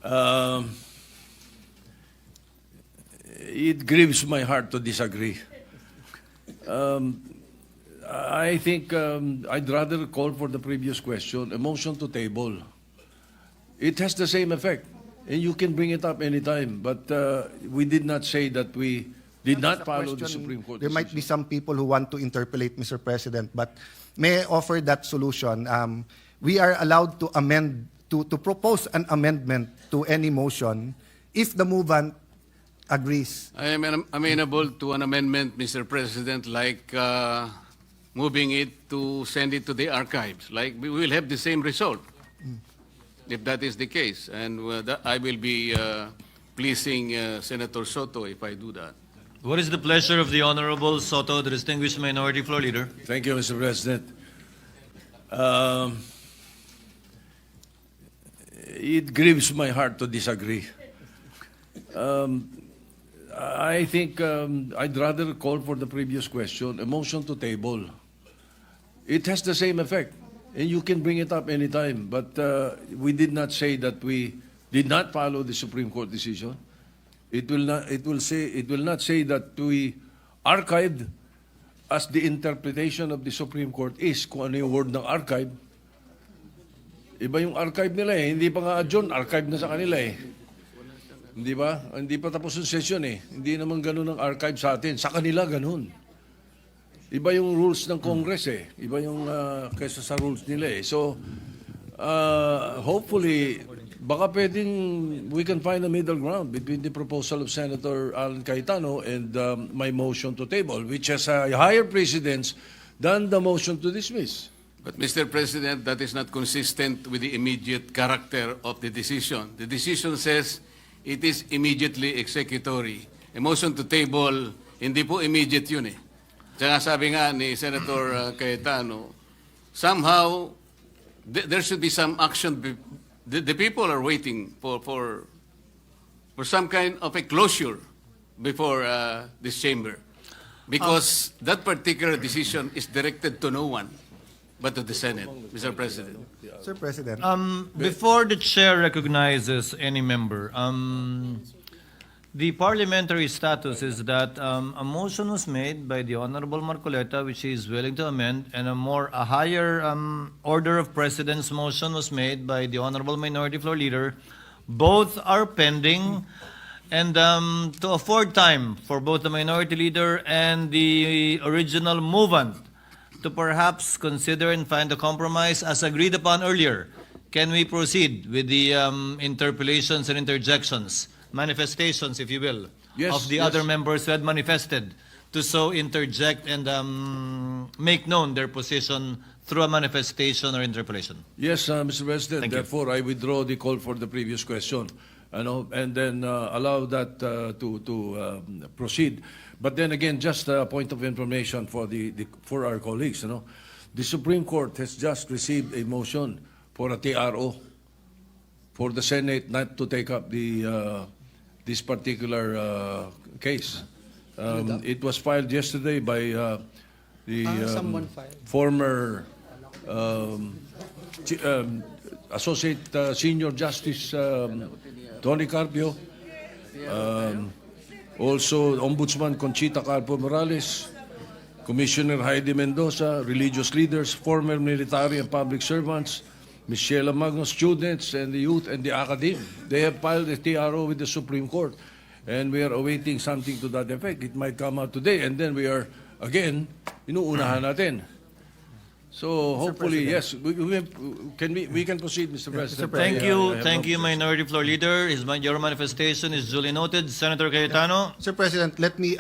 Um, it grieves my heart to disagree. I think I'd rather call for the previous question, a motion to table. It has the same effect, and you can bring it up anytime, but we did not say that we did not follow the Supreme Court There might be decision. some people who want to interpolate, Mr. President, but may I offer that solution? We are allowed to amend, to propose an amendment to any motion if the movant agrees. I am amenable to an amendment, Mr. President, like moving it to send it to the archives. Like we will have the same result, if that is the case. And I will be pleasing Senator Sotto if I do that. What is the pleasure of the Honorable Sotto, the distinguished Minority Floor Leader? Thank you, Mr. President. It grieves my heart to disagree. I think I'd rather call for the previous question, a motion to table. It has the same effect, and you can bring it up anytime, but we did not say that we did not follow the Supreme Court decision. It will not say that we archived as the interpretation of the Supreme Court is kung ano yung word ng archive. Iba yung archive nila eh. Hindi pa nga adjourn, archive na sa kanila eh. Hindi ba? Hindi pa tapos yung session eh. Hindi naman ganun ang archive sa atin. Sa kanila ganun. Iba yung rules ng Congress eh. Iba yung kaysa sa rules nila eh. So, hopefully, baka pwedeng we can find a middle ground between the proposal of Senator Alan Cayetano and my motion to table, which has a higher precedence than the motion to dismiss. But Mr. President, that is not consistent with the immediate character of the decision. The decision says it is immediately executory. A motion to table, hindi po immediate yun eh. Tsaka sabi nga ni Senator Cayetano, somehow there should be some action. The people are waiting for some kind of a closure before this chamber. Because that particular decision is directed to no one but to the Senate, Mr. President. Sir President. Before the chair recognizes any member, the parliamentary status is that a motion was made by the Honorable Marcoleta, which he is willing to amend, and a higher order of precedence motion was made by the Honorable Minority Floor Leader. Both are pending, and to afford time for both the Minority Leader and the original movant to perhaps consider and find a compromise as agreed upon earlier, can we proceed with the interpolations and interjections, manifestations, if you will, Yes, of the yes. other members who had manifested to so interject and make known their position through a manifestation or interpolation? Yes, Mr. President. Thank you. Therefore, I withdraw the call for the previous question, and then allow that to proceed. But then again, just a point of information for for our colleagues. The Supreme Court has just received a motion for a TRO for the Senate not to take up this particular case. It was filed yesterday by the former Associate Senior Justice Tony Carpio, also Ombudsman Conchita Carpo Morales, Commissioner Heidi Mendoza, religious leaders, former military and public servants, Ms. Sheila Magno, students and the youth and the academe. They have filed a TRO with the Supreme Court, and we are awaiting something to that effect. It might come out today, and then we are, again, inuunahan natin. So hopefully, yes, we can proceed, Mr. President. Thank you, Minority Floor Leader. Your manifestation is duly noted. Senator Cayetano. Sir President, let me